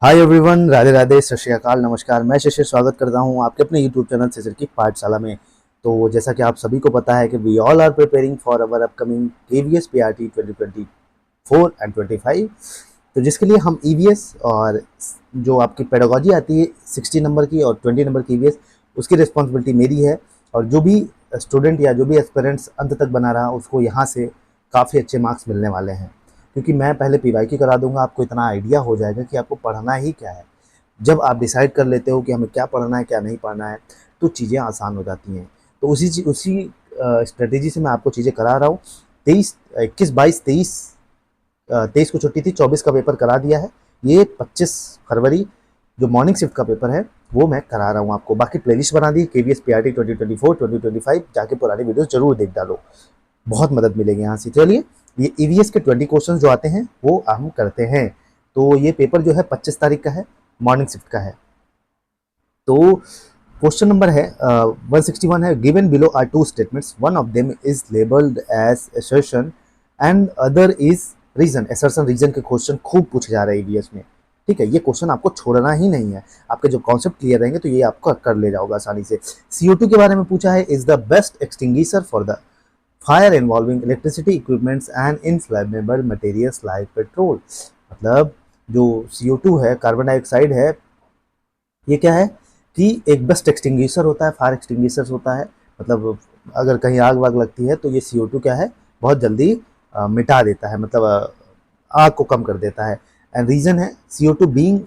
Hi everyone, Radhe Radhe, सत श्री अकाल, नमस्कार। मैं शिशिर स्वागत करता हूं आपके अपने यूट्यूब चैनल शिशिर की पाठशाला में। तो जैसा कि आप सभी को पता है कि we all are preparing for our upcoming KVS PRT 2024 and 25। तो जिसके लिए हम ईवीएस और जो आपकी पेडागोजी आती है 60 नंबर की और 20 नंबर की ईवीएस, उसकी रिस्पॉन्सिबिलिटी मेरी है। और जो भी स्टूडेंट या जो भी एस्पिरेंट्स अंत तक बना रहा उसको यहाँ से काफ़ी अच्छे मार्क्स मिलने वाले हैं, क्योंकि मैं पहले पीवाईक्यू करा दूंगा। आपको इतना आइडिया हो जाएगा कि आपको पढ़ना ही क्या है। जब आप डिसाइड कर लेते हो कि हमें क्या पढ़ना है क्या नहीं पढ़ना है, तो चीज़ें आसान हो जाती हैं। तो उसी स्ट्रेटेजी से मैं आपको चीज़ें करा रहा हूँ। 23 को छुट्टी थी, 24 का पेपर करा दिया है। ये 25 फरवरी जो मॉर्निंग शिफ्ट का पेपर है वो मैं करा रहा हूँ आपको। बाकी प्लेलिस्ट बना दी केवीएस पीआरटी 2024 2025, जाके पुरानी वीडियोस जरूर देख डालो, बहुत मदद मिलेगी यहाँ से। चलिए, ये ईवीएस के 20 क्वेश्चन जो आते हैं वो हम करते हैं। तो ये पेपर जो है 25 तारीख का है, मॉर्निंग शिफ्ट का है। तो क्वेश्चन नंबर है 161 है। Given below are two statements, one of them is labelled as assertion and other is reason. Assertion reason के क्वेश्चन खूब पूछे जा रहे हैं ईवीएस में। ठीक है, ये क्वेश्चन आपको छोड़ना ही नहीं है। आपके जो कॉन्सेप्ट क्लियर रहेंगे तो ये आपको कर ले जाओगे आसानी से। CO2 के बारे में पूछा है, is the best extinguisher for the fire involving electricity equipments and inflammable materials like petrol. मतलब जो CO2 है, कार्बन डाइऑक्साइड है, ये क्या है कि एक बेस्ट एक्सटिंग्विशर होता है, फायर एक्सटिंग्विशर होता है। मतलब अगर कहीं आग वाग लगती है तो ये CO2 क्या है, बहुत जल्दी मिटा देता है, मतलब आग को कम कर देता है। एंड रीजन है CO2 being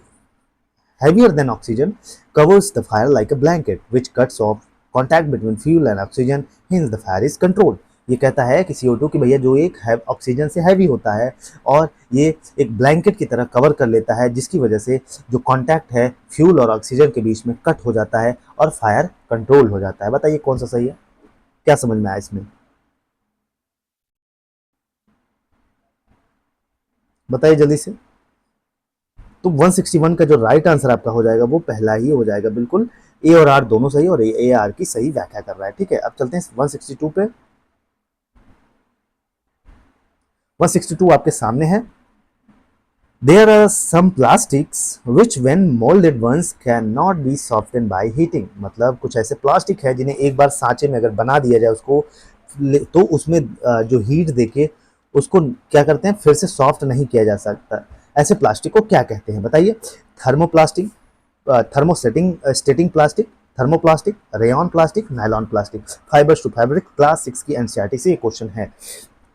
heavier than oxygen covers the fire like a blanket which cuts off contact between fuel and oxygen, hence the fire is controlled। ये कहता है कि CO2 की भैया जो एक है ऑक्सीजन से हैवी होता है और ये एक ब्लैंकेट की तरह कवर कर लेता है, जिसकी वजह से जो कांटेक्ट है फ्यूल और ऑक्सीजन के बीच में कट हो जाता है और फायर कंट्रोल हो जाता है। बताइए कौन सा सही है, क्या समझ में आया इसमें, बताइए जल्दी से। तो 161 का जो राइट आंसर आपका हो जाएगा वो पहला ही हो जाएगा, बिल्कुल। ए और आर दोनों सही, और ए आर की सही व्याख्या कर रहा है। ठीक है, अब चलते हैं 162 पे। 162 आपके सामने है। There are some plastics which when moulded once can not be soften by heating. मतलब कुछ ऐसे प्लास्टिक है जिन्हें एक बार सांचे में अगर बना दिया जाए उसको, तो उसमें जो हीट देके उसको क्या करते हैं, फिर से सॉफ्ट नहीं किया जा सकता। ऐसे प्लास्टिक को क्या कहते हैं बताइए। Thermoplastic, thermosetting stating plastic, thermoplastic, rayon plastic, nylon plastic. Fibres to fabric, class 6 की एनसीईआरटी से ये क्वेश्चन है।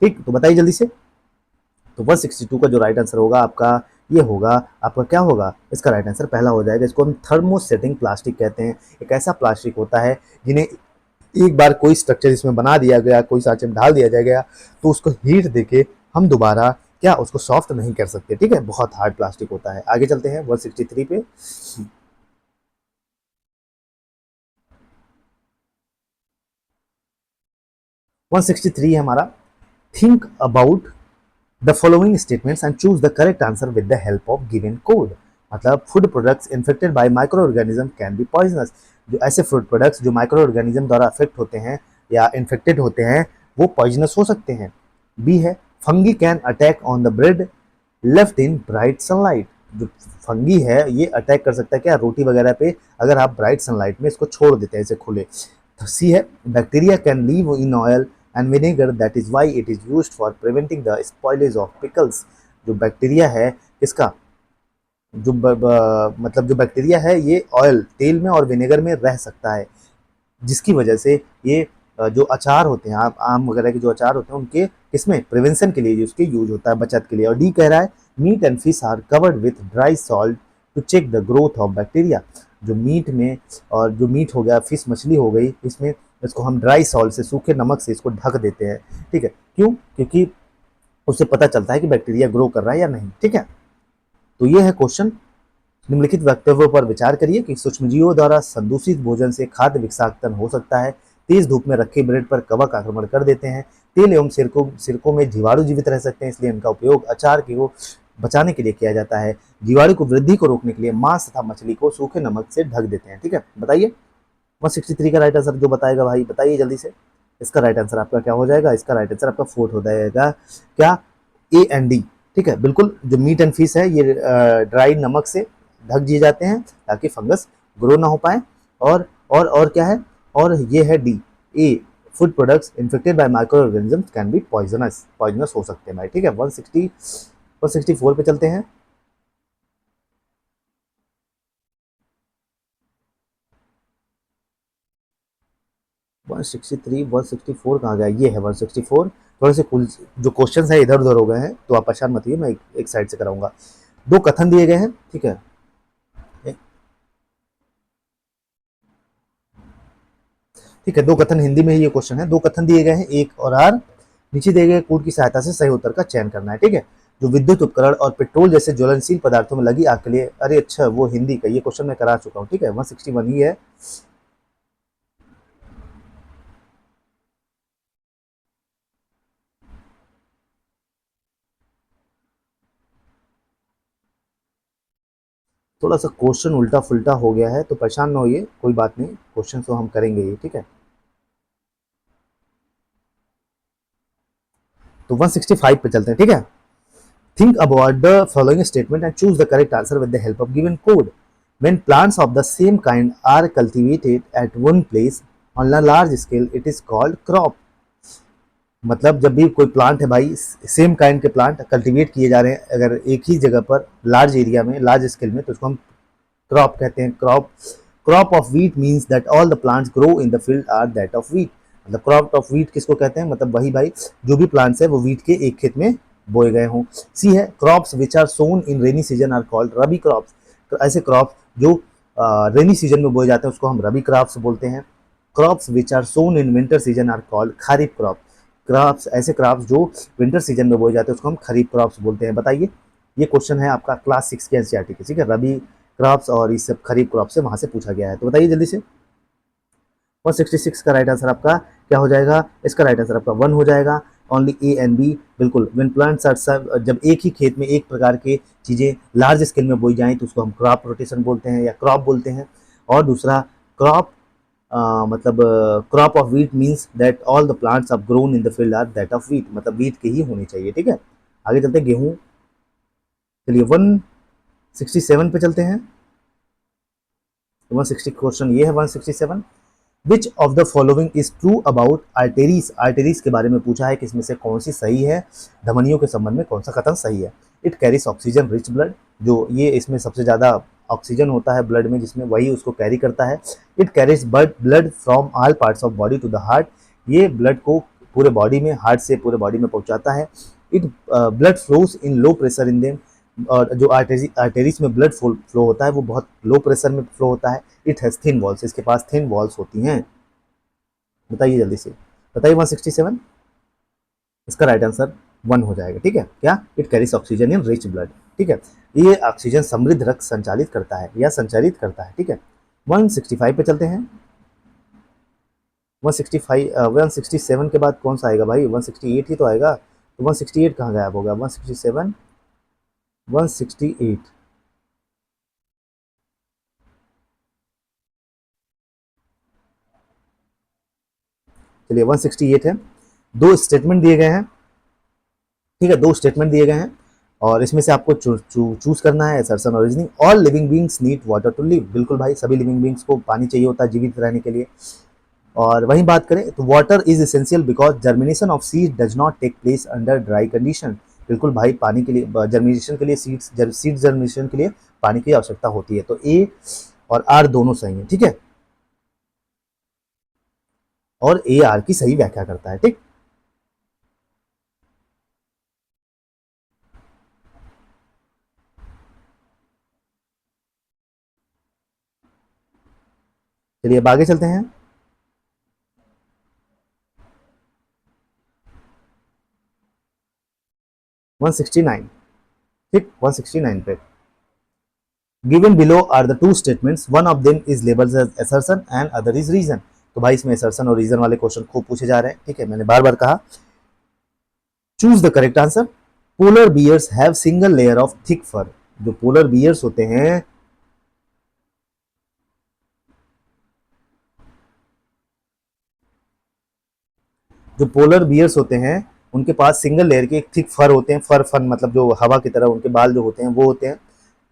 ठीक, तो बताइए जल्दी से। तो 162 का जो राइट आंसर होगा आपका, ये होगा आपका, क्या होगा इसका राइट आंसर, पहला हो जाएगा। इसको हम थर्मोसेटिंग प्लास्टिक कहते हैं। एक ऐसा प्लास्टिक होता है जिन्हें एक बार कोई स्ट्रक्चर इसमें बना दिया गया, कोई सांचे में ढाल दिया जाएगा, तो उसको हीट देके हम दोबारा क्या उसको सॉफ्ट नहीं कर सकते। ठीक है, बहुत हार्ड प्लास्टिक होता है। आगे चलते हैं 163 पे। 163 है हमारा। Think about the following statements and choose the correct answer with the help of given code. मतलब food products infected by microorganism can be poisonous. जो ऐसे फूड प्रोडक्ट्स जो माइक्रो ऑर्गेनिज्म द्वारा अफेक्ट होते हैं या इन्फेक्टेड होते हैं वो पॉइजनस हो सकते हैं। बी है, fungi can attack on the bread left in bright sunlight. जो फंगी है ये अटैक कर सकता है क्या, रोटी वगैरह पे, अगर आप ब्राइट सनलाइट में इसको छोड़ देते हैं इसे खुले। सी है, bacteria can leave in oil and vinegar, that is why it is used for preventing the spoilage of pickles. जो बैक्टीरिया है इसका, मतलब जो बैक्टीरिया है ये ऑयल, तेल में और विनेगर में रह सकता है, जिसकी वजह से ये जो अचार होते हैं, आम वगैरह के जो अचार होते हैं उनके इसमें प्रिवेंशन के लिए उसके यूज होता है, बचत के लिए। और डी कह रहा है, meat and fish are covered with dry salt to check the growth of bacteria. जो मीट में, और जो मीट हो गया, फिश मछली हो गई, इसमें इसको हम ड्राई सॉल्ट से, सूखे नमक से इसको ढक देते हैं। ठीक है, क्यों, क्योंकि उससे पता चलता है कि बैक्टीरिया ग्रो कर रहा है या नहीं। ठीक है, तो ये है क्वेश्चन। निम्नलिखित वक्तव्यों पर विचार करिए कि सूक्ष्मजीवों द्वारा संदूषित भोजन से खाद्य विषाक्तन हो सकता है। तेज धूप में रखे ब्रेड पर कवक आक्रमण कर देते हैं। तेल एवं सिरकों में जीवाणु जीवित रह सकते हैं, इसलिए इनका उपयोग अचार को बचाने के लिए किया जाता है। जीवाणु को वृद्धि को रोकने के लिए मांस तथा मछली को सूखे नमक से ढक देते हैं। ठीक है, बताइए 163 का राइट आंसर जो बताएगा भाई, बताइए जल्दी से। इसका राइट आंसर आपका क्या हो जाएगा, इसका राइट आंसर आपका फोर्थ हो जाएगा, क्या, A एंड D। ठीक है, बिल्कुल। जो मीट एंड फिश है ये ड्राई नमक से ढक दिए जाते हैं ताकि फंगस ग्रो ना हो पाए। और क्या है, और ये है D, A, food products infected by micro organisms can be poisonous, poisonous हो सकते हैं भाई, ठीक है। 164 पे चलते हैं। 163, 164 कहाँ गया, ये है 164। थोड़े से कुल जो क्वेश्चन है इधर उधर हो गए हैं, तो आप परेशान मत होइए, मैं एक साइड से कराऊंगा। दो कथन दिए गए हैं, ठीक है। ठीक है, दो कथन हिंदी में ही ये क्वेश्चन है। दो कथन दिए गए हैं, एक और आर, नीचे दिए गए कोड की सहायता से सही उत्तर का चयन करना है, ठीक है। जो विद्युत उपकरण और पेट्रोल जैसे ज्वलनशील पदार्थों में लगी आग के लिए, अरे अच्छा वो हिंदी का, ये क्वेश्चन मैं करा चुका हूँ, ठीक है। 161 ही है। थोड़ा सा क्वेश्चन उल्टा फुल्टा हो गया है, तो परेशान ना होइए, कोई बात नहीं, क्वेश्चन तो हम करेंगे ये, ठीक है। तो 165 पे चलते हैं, ठीक है। Think about the following statement and choose the correct answer with the help of given code. When plants of the same kind are cultivated at one place on a large scale, it is called crop. मतलब जब भी कोई plant है भाई, same kind के plant cultivate किए जा रहे हैं अगर एक ही जगह पर, लार्ज एरिया में, लार्ज स्केल में, तो उसको हम क्रॉप कहते हैं। Crop, crop of wheat means that all the plants grow in the field are that of wheat. मतलब क्रॉप ऑफ वीट किसको कहते हैं, मतलब वही भाई जो भी प्लांट्स है वो वीट के एक खेत में बोए गए हों। सी है, crops which are sown in rainy season are called rabi crops. तो ऐसे क्रॉप्स जो रेनी सीजन में बोए जाते हैं उसको हम रबी क्रॉप्स बोलते हैं। Crops which are sown in winter season are called kharif crop. Crops, ऐसे क्रॉप्स जो विंटर सीजन में बोए जाते हैं उसको हम खरीफ क्रॉप्स बोलते हैं। बताइए, ये क्वेश्चन है आपका क्लास 6 के एनसीईआरटी के, ठीक है। रबी क्रॉप्स और इस सब खरीफ क्रॉप से वहां से पूछा गया है, तो बताइए जल्दी से। 166 का राइट आंसर आपका क्या हो जाएगा, इसका राइट आंसर आपका 1 हो जाएगा। ओनली ए एंड बी, बिल्कुल। व्हेन प्लांट्स आर सब, जब एक ही खेत में एक प्रकार के चीजें लार्ज स्केल में बोई जाएं तो उसको हम क्रॉप रोटेशन बोलते हैं या क्रॉप बोलते हैं। और दूसरा क्रॉप, मतलब crop of wheat means that all the plants are grown in the field are that of wheat, मतलब वीट के ही होनी चाहिए, ठीक है। आगे चलते हैं गेहूं। चलिए 167 पे चलते हैं। 160 क्वेश्चन ये है 167। Which of the following is true about arteries. Arteries के बारे में पूछा है कि इसमें से कौन सी सही है, धमनियों के संबंध में कौन सा कथन सही है। It carries oxygen rich blood, जो ये इसमें सबसे ज़्यादा ऑक्सीजन होता है ब्लड में जिसमें, वही उसको कैरी करता है। It carries blood from all parts of body to the heart, ये ब्लड को पूरे बॉडी में, हार्ट से पूरे बॉडी में पहुंचाता है। It blood flows in low pressure in them, और जो आर्टेरीज में ब्लड फ्लो होता है वो बहुत लो प्रेशर में फ्लो होता है। इट हैज़ थिन वॉल्स, इसके पास थिन वॉल्स होती हैं। बताइए जल्दी से, बताइए 167, इसका राइट आंसर 1 हो जाएगा, ठीक है। क्या, it carries oxygen in rich blood, ठीक है। ये ऑक्सीजन समृद्ध रक्त संचालित करता है या संचारित करता है, ठीक है। 165 पे चलते हैं। 165, 167 के बाद कौन सा आएगा भाई, 168 ही तो आएगा, तो 168 कहाँ गायब हो गया, 167, 168। चलिए 168 है। दो स्टेटमेंट दिए गए हैं, ठीक है, दो स्टेटमेंट दिए गए हैं और इसमें से आपको चूज करना है असर्शन और reasoning. All living beings need water to live, बिल्कुल भाई, सभी लिविंग बींग्स को पानी चाहिए होता है जीवित रहने के लिए। और वहीं बात करें तो water is essential because germination of seed does not take place under dry condition. बिल्कुल भाई, पानी के लिए, जर्मिनेशन के लिए, सीड जर्मिनेशन के लिए पानी की आवश्यकता होती है। तो ए और आर दोनों सही है, ठीक है, और ए आर की सही व्याख्या करता है, ठीक। चलिए अब आगे चलते हैं। 169, ठीक, 169 पे given below are the two statements, one of them is labelled as assertion and other is reason. तो भाई इसमें असर्शन और रीजन वाले क्वेश्चन खूब पूछे जा रहे हैं, ठीक है, मैंने बार बार कहा। Choose the correct answer. Polar bears have single layer of thick fur, जो पोलर बियर्स होते हैं, जो पोलर बियर्स होते हैं उनके पास सिंगल लेयर के थिक फर होते हैं। फर, फन मतलब जो हवा की तरह उनके बाल जो होते हैं वो होते हैं।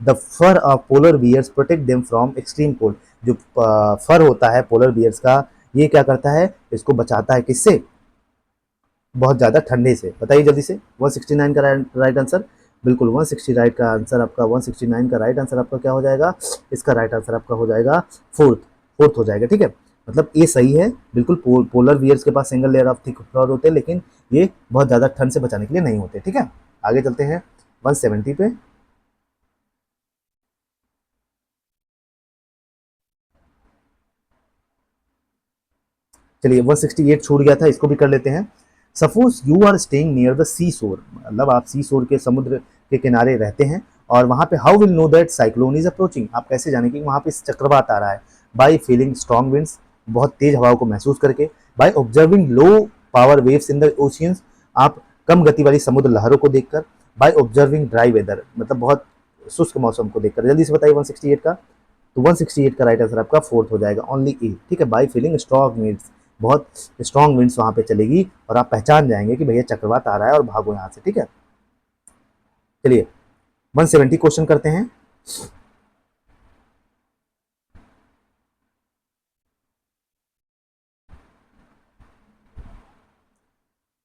The fur of polar bears protect them from extreme cold. जो फर होता है पोलर बियर्स का, ये क्या करता है, इसको बचाता है किससे, बहुत ज़्यादा ठंडे से। बताइए जल्दी से 169 का राइट आंसर, बिल्कुल 160 राइट का आंसर आपका, 169 का राइट आंसर आपका क्या हो जाएगा, इसका राइट आंसर आपका हो जाएगा फोर्थ, फोर्थ हो जाएगा। ठीक है, मतलब ये सही है बिल्कुल। पोलर बियर्स के पास single layer of thick floor होते हैं, लेकिन ये बहुत ज़्यादा ठंड से बचाने के लिए नहीं होते। ठीक है, आगे चलते हैं 170 पे। चलिए 168 छूट गया था, इसको भी कर लेते हैं। Suppose you are staying near the sea shore, मतलब आप सी शोर के, समुद्र के किनारे रहते हैं, और वहां पे how will know that cyclone is approaching, आप कैसे जानेंगे कि वहां पे चक्रवात आ रहा है। बाय फीलिंग स्ट्रॉन्ग विंड्स, बहुत तेज हवाओं को महसूस करके। By observing low power waves in the oceans, आप कम गति वाली समुद्र लहरों को देखकर। बाय ऑब्जर्विंग ड्राई वेदर, मतलब बहुत शुष्क मौसम को देखकर। जल्दी से बताइए 168 का, तो 168 का राइट आंसर आपका फोर्थ हो जाएगा, ओनली ए। ठीक है, बाय फीलिंग स्ट्रॉन्ग विंड्स, बहुत स्ट्रॉन्ग विंड्स वहां पे चलेगी और आप पहचान जाएंगे कि भैया चक्रवात आ रहा है और भागो यहां से। ठीक है, चलिए 170 क्वेश्चन करते हैं।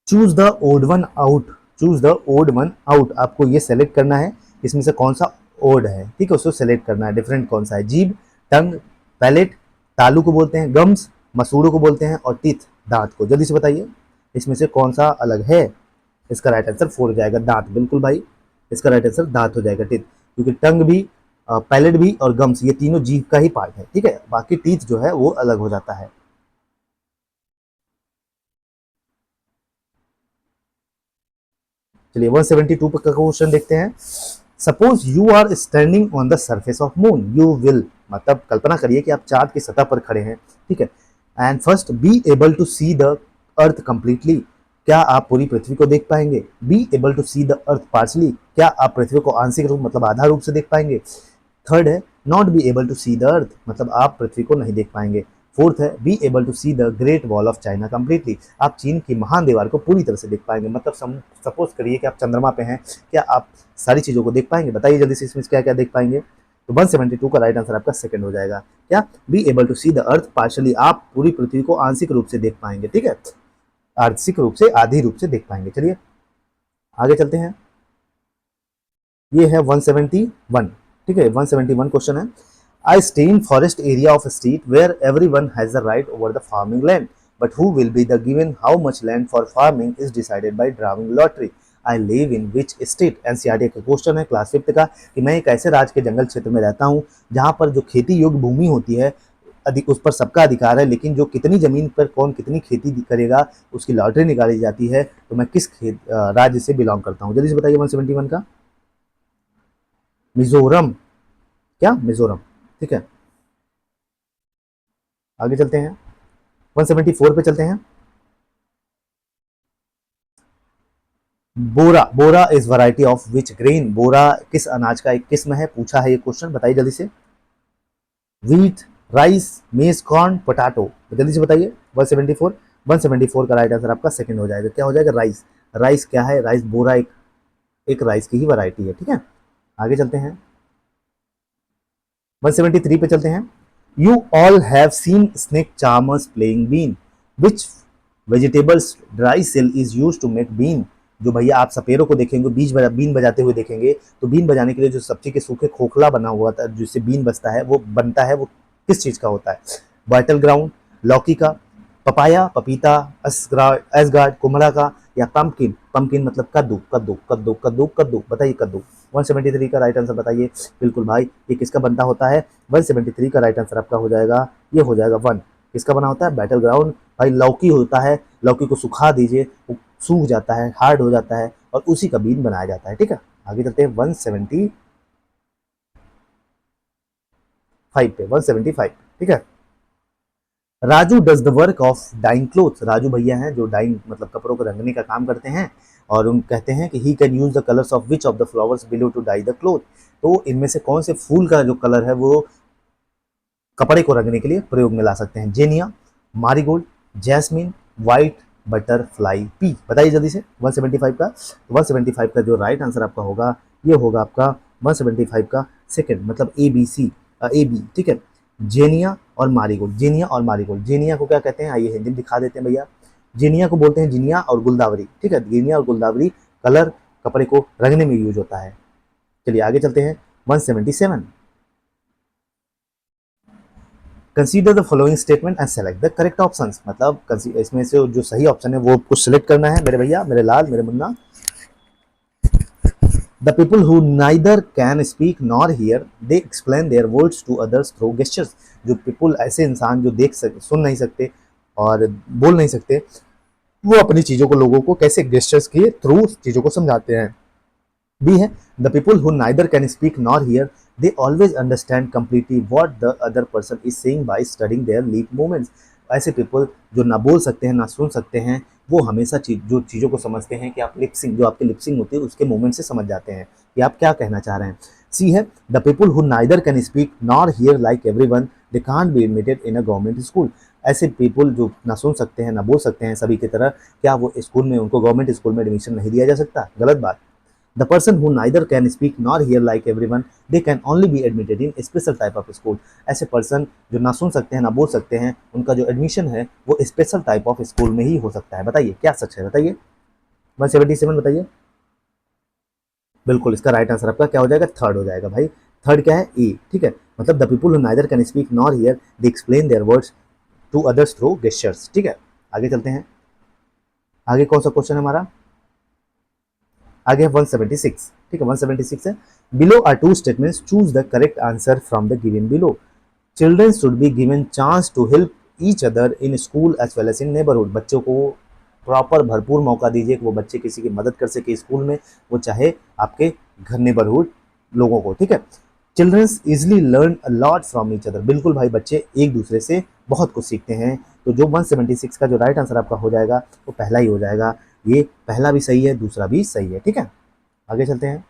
Choose the odd one out, choose the odd one out, आपको ये सेलेक्ट करना है इसमें से कौन सा ओड है। ठीक है, उसको सेलेक्ट करना है, डिफरेंट कौन सा है। जीभ, टंग, पैलेट, तालू को बोलते हैं, गम्स मसूड़ों को बोलते हैं, और टीथ दांत को। जल्दी से बताइए इसमें से कौन सा अलग है। इसका राइट आंसर फोर जाएगा, दांत, बिल्कुल भाई, इसका राइट आंसर दांत हो जाएगा, टीथ। क्योंकि टंग भी, पैलेट भी और गम्स, ये तीनों जीभ का ही पार्ट है। ठीक है, बाकी टीथ जो है वो अलग हो जाता है। चलिए 172 का क्वेश्चन देखते हैं। Suppose you are standing on the surface of moon, you will, मतलब कल्पना करिए कि आप चांद की सतह पर खड़े हैं। ठीक है, and first be able to see the earth completely, क्या आप पूरी पृथ्वी को देख पाएंगे। Be able to see the earth partially, क्या आप पृथ्वी को आंशिक रूप मतलब आधा रूप से देख पाएंगे। थर्ड है not be able to see the earth, मतलब आप पृथ्वी को नहीं देख पाएंगे। फोर्थ है be able to see the great wall of China completely, आप चीन की महान दीवार को पूरी तरह से देख पाएंगे। मतलब सपोज करिए कि आप चंद्रमा पे हैं, क्या आप सारी चीजों को देख पाएंगे। बताइए जल्दी से इसमें क्या क्या देख पाएंगे। तो 172 का राइट आंसर आपका सेकंड हो जाएगा, क्या be able to see the earth partially, आप पूरी पृथ्वी को आंशिक रूप से देख पाएंगे। ठीक है, आंशिक रूप से, आधी रूप से देख पाएंगे। चलिए आगे चलते हैं, ये है 171। ठीक है, 171 क्वेश्चन है। I stay in forest area of a state where everyone has the right over the farming land, but who will be the given how much land for farming is decided by drawing lottery. I live in which state? NCERT का question है class 5 का, कि मैं एक ऐसे राज्य के जंगल क्षेत्र में रहता हूँ जहाँ पर जो खेती योग्य भूमि होती है अधिक, उस पर सबका अधिकार है, लेकिन जो कितनी जमीन पर कौन कितनी खेती करेगा उसकी लॉटरी निकाली जाती है। तो मैं किस राज्य से बिलोंग करता हूँ। जल्दी से बताइए 171 का। मिजोरम, क्या मिजोरम। ठीक है, आगे चलते हैं 174 पे चलते हैं। Bora, Bora is variety of which grain, Bora किस अनाज का एक किस्म है, पूछा है ये क्वेश्चन, बताइए जल्दी से। व्हीट, राइस, मेज, कॉर्न, पोटैटो, जल्दी से बताइए 174। 174 का राइट आंसर आपका सेकंड हो जाएगा, क्या हो जाएगा, राइस। राइस क्या है, राइस, बोरा एक राइस की ही वैरायटी है। ठीक है, आगे चलते हैं 173 पे चलते हैं। You all have seen snake charmers playing bean. Which vegetables dry cell is used to make bean? जो भैया आप सपेरों को देखेंगे बीन बजाते हुए देखेंगे, तो बीन बजाने के लिए जो सब्जी के सूखे खोखला बना हुआ था जिससे बीन बजता है वो बनता है, वो किस चीज का होता है। बैटल ग्राउंड, लौकी का, पपाया, पपीता, एसगार्ड, कुमड़ा का, या पंपकिन, पंपकिन मतलब कद्दू, कद्दू कद्दू कद्दू कद्दू, बताइए कद्दू। 173 का राइट आंसर बताइए, बिल्कुल भाई, ये किसका बनता होता है। 173 का राइट आंसर आपका हो जाएगा, ये हो जाएगा 1, किसका बना होता है, बैटल ग्राउंड। भाई लौकी होता है, लौकी को सुखा दीजिए, वो सूख जाता है, हार्ड हो जाता है, और उसी का बीन बनाया जाता है। ठीक है, आगे चलते हैं 175 पे, 175। ठीक है, Raju does the work of dyeing cloth, Raju भैया हैं जो डाइंग मतलब कपड़ों को रंगने का काम करते हैं, और उन कहते हैं कि he can use the colours of which of the flowers below to dye the cloth, तो इनमें से कौन से फूल का जो कलर है वो कपड़े को रंगने के लिए प्रयोग में ला सकते हैं। Zinnia, marigold, jasmine, white butterfly pea, बताइए जल्दी से 175 का। 175 का जो राइट आंसर आपका होगा ये होगा आपका 175 का सेकंड मतलब ए बी, ठीक है। जेनिया और मारीगोल्ड, जेनिया और मारीगोल्ड, जेनिया को क्या कहते हैं आइए हिंदी में दिखा देते हैं भैया। जेनिया को बोलते हैं जिनिया और गुलदावरी, ठीक है। जेनिया और गुलदावरी कलर कपड़े को रंगने में यूज होता है। चलिए आगे चलते हैं 177। Consider the following statement and select the correct options, मतलब इसमें से जो सही ऑप्शन है वो कुछ सिलेक्ट करना है मेरे भैया, मेरे लाल, मेरे मुन्ना। The people who neither can speak nor hear they explain their words to others through gestures. जो पीपल, ऐसे इंसान जो सुन नहीं सकते और बोल नहीं सकते, वो अपनी चीजों को लोगों को कैसे गेस्चर्स के थ्रू चीजों को समझाते हैं। बी है the people who neither can speak nor hear they always understand completely what the other person is saying by studying there lip movements. ऐसे पीपल जो ना बोल सकते हैं ना सुन सकते हैं, वो हमेशा जो चीज़ों को समझते हैं कि आप लिपसिंग, जो आपकी लिपसिंग होती है उसके मूवमेंट से समझ जाते हैं कि आप क्या कहना चाह रहे हैं। सी है the people who neither can speak nor here like everyone they can't be admitted in a government school. ऐसे पीपल जो ना सुन सकते हैं ना बोल सकते हैं सभी की तरह, क्या वो स्कूल में, उनको गवर्नमेंट स्कूल में एडमिशन नहीं दिया जा सकता? गलत बात। The person who neither can speak nor hear like everyone, they can only be admitted in a special type of school. ऐसे पर्सन जो ना सुन सकते हैं ना बोल सकते हैं, उनका जो एडमिशन है वो स्पेशल टाइप ऑफ स्कूल में ही हो सकता है। बताइए क्या सच है, बताइए। 177 बताइए। बिल्कुल, इसका राइट आंसर आपका क्या हो जाएगा? थर्ड हो जाएगा भाई। थर्ड क्या है? ए, ठीक है। मतलब the people who neither can speak nor hear they explain their words to others through gestures, ठीक है। आगे चलते हैं। आगे कौन सा क्वेश्चन है हमारा? आगे 176, ठीक है। 176 है below are two statements, choose the correct answer from the given below. Children should be given chance to help each other in school as well as in neighbourhood. बच्चों को प्रॉपर भरपूर मौका दीजिए कि वो बच्चे किसी की मदद कर सके स्कूल में, वो चाहे आपके घर नेबरहुड लोगों को, ठीक है। Childrens easily learn a lot from each other. बिल्कुल भाई, बच्चे एक दूसरे से बहुत कुछ सीखते हैं। तो जो 176 का जो राइट आंसर आपका हो जाएगा वो पहला ही हो जाएगा। ये पहला भी सही है, दूसरा भी सही है, ठीक है। आगे चलते हैं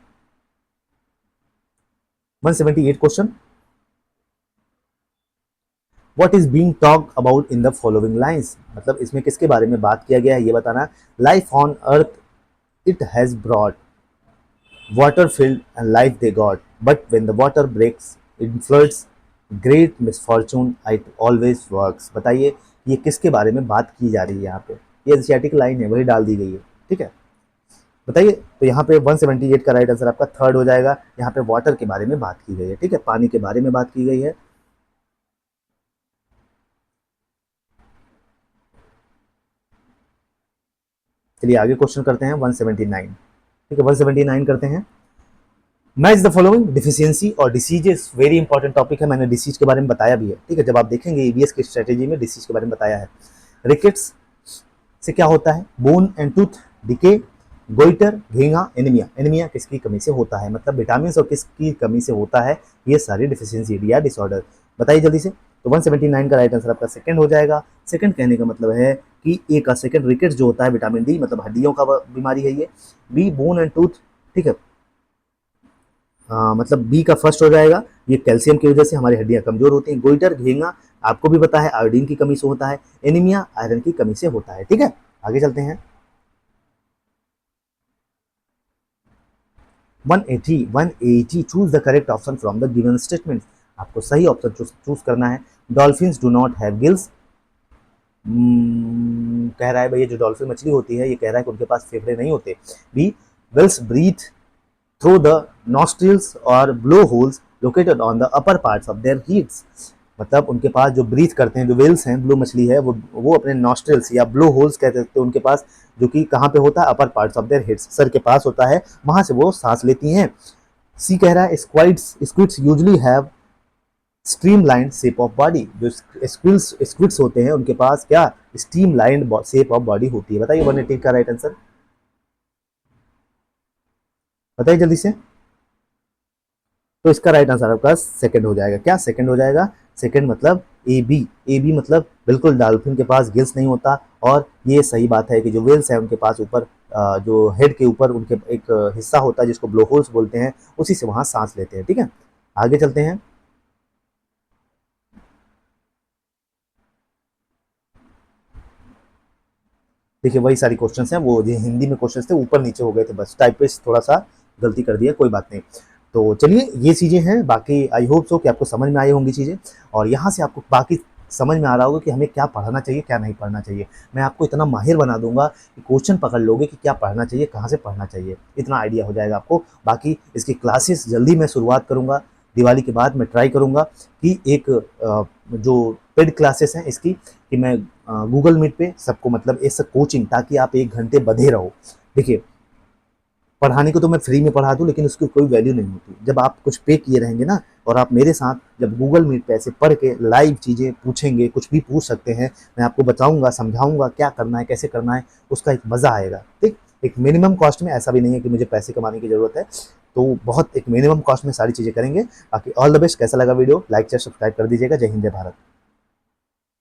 178 question. What is being talked about in the following lines, मतलब इसमें किसके बारे में बात किया गया है ये बताना। Life on earth it has brought water filled and life they got, but when the water breaks in floods, great misfortune it always works। बताइए ये किसके बारे में बात की जा रही है यहाँ पे? ये एशियाटिक लाइन है, वही डाल दी गई है, ठीक है। बताइए। तो यहाँ पे 178 का राइट आंसर आपका थर्ड हो जाएगा। यहाँ पे वाटर के बारे में बात की गई है, ठीक है, पानी के बारे में बात की गई है। चलिए आगे क्वेश्चन करते हैं 179, ठीक है। 179 करते हैं। मैच द फॉलोइंग डिफिशियंसी और डिसीजेस, वेरी इंपॉर्टेंट टॉपिक है, मैंने डिसीज के बारे में बताया भी है, ठीक है। जब आप देखेंगे ईवीएस की स्ट्रेटेजी में डिसीज के बारे में बताया है। रिकेट्स से क्या होता है? Bone and tooth decay, goitre, घेंगा, एनीमिया। एनीमिया किसकी कमी से होता है, मतलब विटामिन और किसकी कमी से होता है? ये सारी डिफिशियंसी या डिसऑर्डर। बताइए जल्दी से। तो 179 का राइट आंसर आपका सेकंड हो जाएगा। सेकंड कहने का मतलब है कि ए का सेकंड रिकेट्स जो होता है विटामिन डी, मतलब हड्डियों का बीमारी है ये। बी बोन एंड टूथ, ठीक है, मतलब बी का फर्स्ट हो जाएगा। ये कैल्शियम की वजह से हमारी हड्डियां कमजोर होती हैं। गोइटर, घेंगा, आपको भी पता है आयोडीन की कमी से होता है। एनीमिया आयरन की कमी से होता है, ठीक है। आगे चलते हैं 180 choose the correct option from the given statement. आपको सही ऑप्शन चूज करना है। Dolphins do not have gills, कह रहा है भाई ये जो डॉल्फिन मछली होती है ये कह रहा है कि उनके पास फेफड़े नहीं होते। B whales breathe through the nostrils or blowholes located on the upper parts of their heads। मतलब उनके पास जो ब्रीथ करते हैं, जो वेल्स हैं, ब्लू मछली है, वो अपने नॉस्ट्रिल्स या ब्लो होल्स कहते हैं उनके पास, जो कि कहाँ पे होता है? Upper parts of their heads, सर के पास होता है, वहां से वो सांस लेती हैं। सी कह रहा है squids usually have stream line shape of body. जो स्क्विड्स होते हैं उनके पास क्या? Stream line shape of body होती है। बताइए 180 का राइट आंसर, बताइए जल्दी से। तो इसका राइट आंसर आपका सेकंड हो जाएगा। क्या सेकंड हो जाएगा? सेकंड मतलब ए बी। ए बी मतलब बिल्कुल डॉल्फिन के पास गिल्स नहीं होता, और ये सही बात है कि जो वेल्स है उनके पास ऊपर जो हेड के ऊपर उनके एक हिस्सा होता है जिसको ब्लोहोल्स बोलते हैं, उसी से वहां सांस लेते हैं, ठीक है। आगे चलते हैं। देखिए वही सारी क्वेश्चंस हैं, वो जो हिंदी में क्वेश्चंस थे ऊपर नीचे हो गए थे, बस टाइपिस्ट थोड़ा सा गलती कर दिया, कोई बात नहीं। तो चलिए ये चीज़ें हैं, बाकी आई होप सो कि आपको समझ में आई होंगी चीज़ें, और यहाँ से आपको बाकी समझ में आ रहा होगा कि हमें क्या पढ़ना चाहिए, क्या नहीं पढ़ना चाहिए। मैं आपको इतना माहिर बना दूंगा कि क्वेश्चन पकड़ लोगे कि क्या पढ़ना चाहिए, कहाँ से पढ़ना चाहिए, इतना आइडिया हो जाएगा आपको। बाकी इसकी क्लासेस जल्दी मैं शुरुआत करूँगा, दिवाली के बाद मैं ट्राई करूँगा कि एक जो पेड क्लासेस हैं इसकी, कि मैं गूगल मीट पे सबको, मतलब ऐसा कोचिंग, ताकि आप 1 घंटे बंधे रहो। देखिए, पढ़ाने को तो मैं फ्री में पढ़ा दूँ, लेकिन उसकी कोई वैल्यू नहीं होती जब आप कुछ पे किए रहेंगे ना, और आप मेरे साथ जब गूगल मीट पे ऐसे पढ़ के लाइव चीज़ें पूछेंगे, कुछ भी पूछ सकते हैं, मैं आपको बताऊंगा, समझाऊंगा क्या करना है, कैसे करना है, उसका एक मज़ा आएगा। ठीक, एक मिनिमम कॉस्ट में, ऐसा भी नहीं है कि मुझे पैसे कमाने की ज़रूरत है, तो बहुत एक मिनिमम कॉस्ट में सारी चीज़ें करेंगे। बाकी ऑल द बेस्ट। कैसा लगा वीडियो, लाइक शेयर सब्सक्राइब कर दीजिएगा। जय हिंद, जय भारत।